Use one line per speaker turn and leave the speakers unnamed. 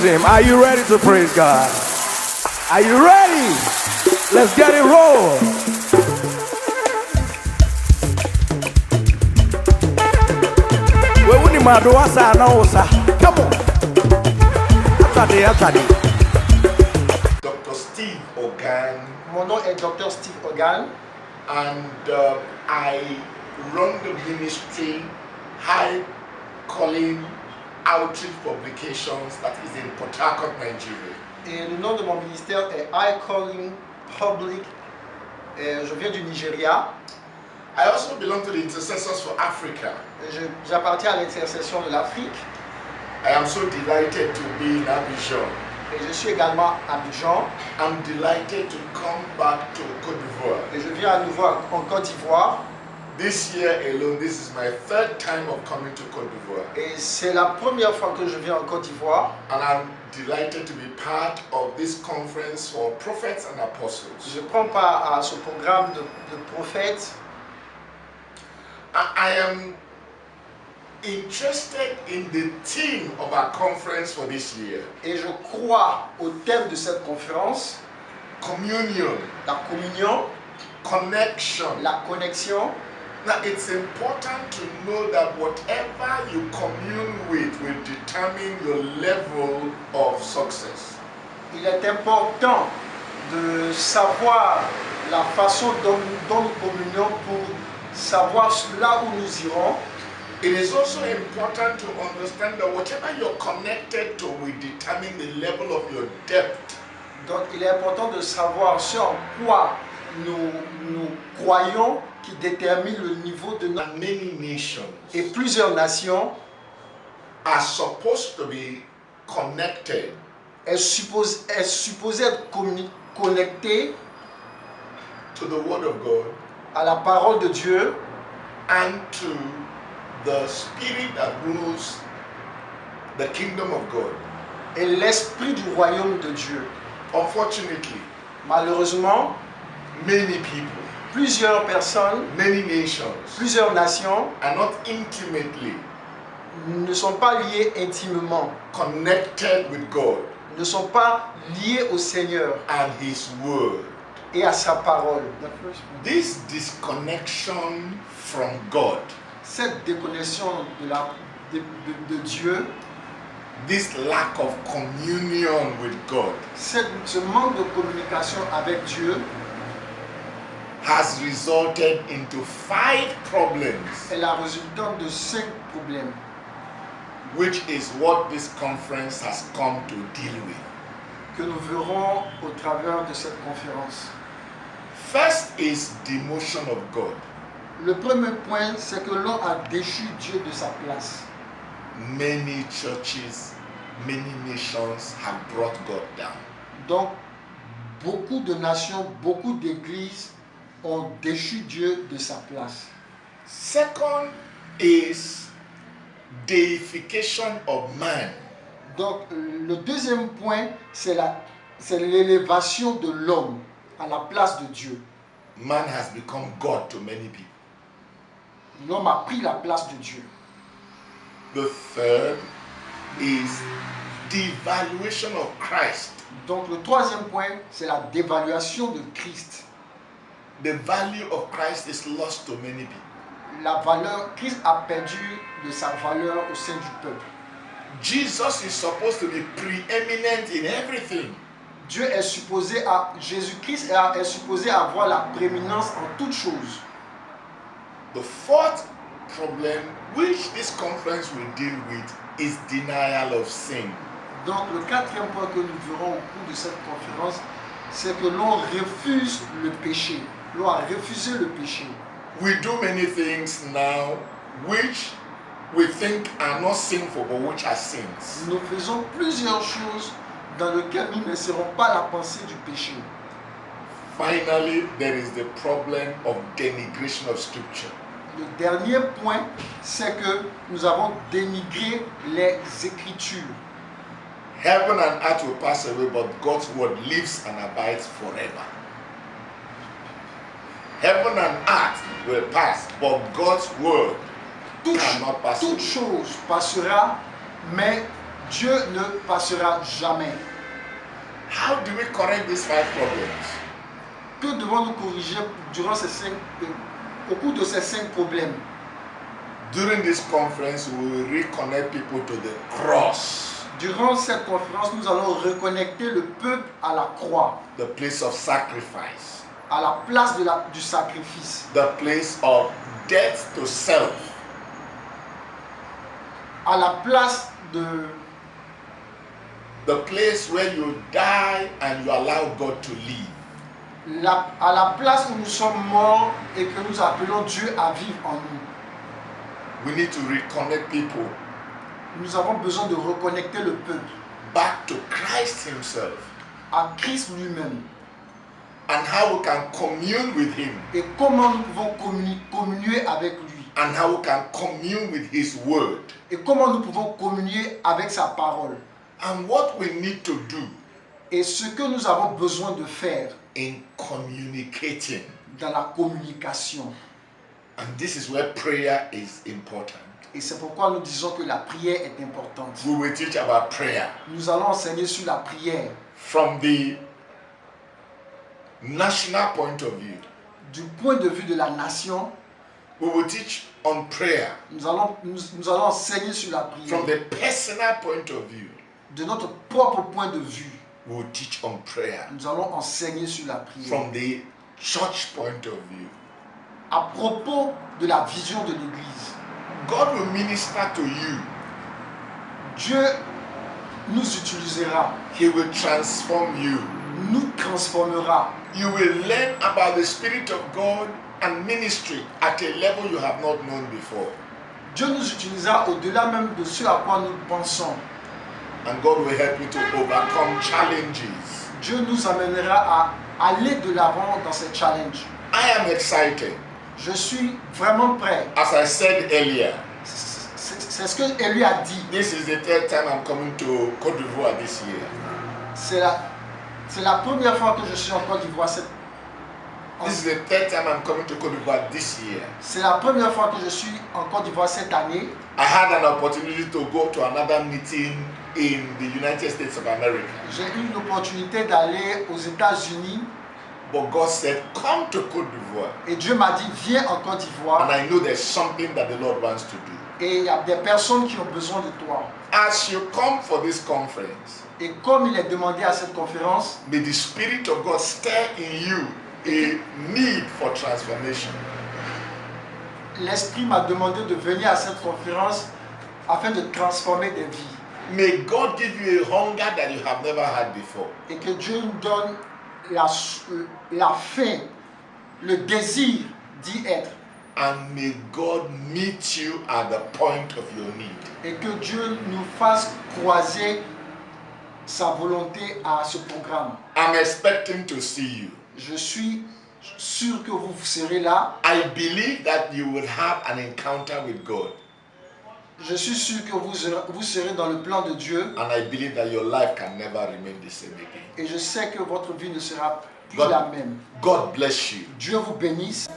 Him. Are you ready to praise God? Are you ready? Let's get it roll. We wouldn't mind doing that now, sir. Come on. After
Dr. Steve Ogan.
Mon nom est Dr. Steve Ogan.
And I run the ministry High Calling Outreach Publications that is in Port Harcourt, Nigeria.
Et le nom de mon ministère est High Calling Public. Je viens du Nigeria.
I also belong to the Intercessors for Africa.
J'appartiens à l'intercession de l'Afrique.
I am so delighted to be in Abidjan.
Et je suis également à Abidjan.
I'm delighted to come back to Côte d'Ivoire.
Et je viens à nouveau en Côte d'Ivoire.
This year alone, this is my third time of coming to Côte d'Ivoire.
Et c'est la première fois que je viens en Côte d'Ivoire.
And I'm delighted to be part of this conference for prophets and apostles.
Je prends part à ce programme de prophètes.
I am interested in the theme of our conference for this year.
Et je crois au thème de cette conférence.
Communion.
La communion.
Connection.
La connexion.
Now it's important to know that whatever you commune with will determine your level of success.
Il est important de savoir la façon dont nous communions pour savoir là où nous irons.
It is also important to understand that whatever you're connected to will determine the level of your depth.
Donc il est important de savoir ce en quoi nous croyons qui détermine le niveau de notre...
Many nations
Et plusieurs nations
are supposed to be connected.
Est supposée être connectée
To the Word of God.
À la parole de Dieu.
And to the Spirit that rules the kingdom of God.
Et l'esprit du royaume de Dieu.
Unfortunately,
malheureusement,
many people,
plusieurs personnes,
many nations,
plusieurs nations
are not intimately
ne sont pas liées intimement,
connected with God,
ne sont pas liées au Seigneur
and His Word.
Et à sa parole.
This disconnection from God,
cette déconnexion de Dieu,
this lack of communion with God,
ce manque de communication avec Dieu,
has resulted into 5 problems.
est la résultante de 5 problèmes.
Which is what this conference has come to deal with.
Que nous verrons au travers de cette conférence.
First is demotion of God.
Le premier point, c'est que l'on a déchu Dieu de sa place.
Many churches, many nations have brought God down.
Donc, beaucoup de nations, beaucoup d'églises ont déchu Dieu de sa place.
Second is deification of man.
Donc, le deuxième point, c'est l'élévation de l'homme à la place de Dieu.
Man has become God to many people.
L'homme a pris la place de Dieu.
The third is devaluation of Christ.
Donc, le troisième point, c'est la dévaluation de Christ.
The value of Christ is lost to many people.
La valeur, Christ a perdu de sa valeur au sein du peuple.
Jesus is supposed to be preeminent in everything.
Dieu est supposé Jésus-Christ est supposé avoir la prééminence en toutes choses.
The fourth problem which this conference will deal with is denial of sin.
Donc le quatrième point que nous verrons au cours de cette conférence, c'est que l'on refuse le péché. L'on a refusé le péché.
We do many things now which we think are not sinful but which are sins.
Nous faisons plusieurs choses dans lesquelles nous ne serons pas la pensée du péché.
Finally, there is the problem of denigration of scripture.
Le dernier point, c'est que nous avons dénigré les Écritures.
Heaven and earth will pass away, but God's word lives and abides forever. Heaven and earth will pass, but God's word cannot pass away.
Toute chose passera, mais Dieu ne passera jamais.
How do we correct these 5 problems?
Que devons-nous corriger au cours de ces 5 problèmes?
During this conference, we will reconnect people to the cross,
Durant cette conférence, nous allons reconnecter le peuple à la croix,
the place of sacrifice,
à la place du sacrifice,
the place of death to self,
à la place de
the place where you die and you allow God to live.
à la place où nous sommes morts et que nous appelons Dieu à vivre en nous.
We need to reconnect people
Nous avons besoin de reconnecter le peuple
back to Christ himself
à Christ lui-même.
and how we can commune with him
Et comment nous pouvons communier avec lui.
and how we can commune with his word
Et comment nous pouvons communier avec sa parole.
and what we need to do
Et ce que nous avons besoin de faire
in communicating.
dans la communication.
And this is where prayer is important.
Et c'est pourquoi nous disons que la prière est importante.
We will teach about prayer
Nous allons enseigner sur la prière
from the national point of view.
du point de vue de la nation.
We will teach on prayer
Nous allons enseigner sur la prière
from the personal point of view.
de notre propre point de vue.
We will teach on prayer
Nous allons enseigner sur la prière
from the church point of view.
à propos de la vision de l'Église.
God will minister to you.
Dieu nous utilisera,
He will transform you.
nous transformera.
You will learn about the Spirit of God and ministry at a level you have not known before.
Dieu nous utilisera au-delà même de ce à quoi nous pensons.
And God will help you to overcome challenges.
Dieu nous amènera à aller de l'avant dans ces challenges.
I am excited.
Je suis vraiment prêt.
As I said earlier,
C'est ce que Élie a dit.
this is the 3rd time I'm coming to Côte d'Ivoire this year.
C'est la première fois que je suis en Côte d'Ivoire.
This is the 3rd time I'm coming to Côte d'Ivoire this year.
C'est la première fois que je suis en Côte d'Ivoire cette année.
I had an opportunity to go to another meeting in the United States of America.
J'ai eu l'opportunité d'aller aux États-Unis
But God said, come to Côte d'Ivoire.
et Dieu m'a dit viens en Côte d'Ivoire
And I know there's something that the Lord wants to do.
et il y a des personnes qui ont besoin de toi.
As you come for this conference,
Et comme il est demandé à cette conférence,
may the Spirit of God stir in you a need for transformation.
l'Esprit m'a demandé de venir à cette conférence afin de transformer des vies.
May God give you a hunger that you have never had before.
Et que Dieu nous donne la faim, le désir d'y être.
And may God meet you at the point of your need.
Et que Dieu nous fasse croiser sa volonté à ce programme.
I'm expecting to see you.
Je suis sûr que vous serez là.
I believe that you will have an encounter with God.
Je suis sûr que vous serez dans le plan de Dieu.
And I believe that your life can never remain the same again.
Et je sais que votre vie ne sera plus la même.
God bless you.
Dieu vous bénisse.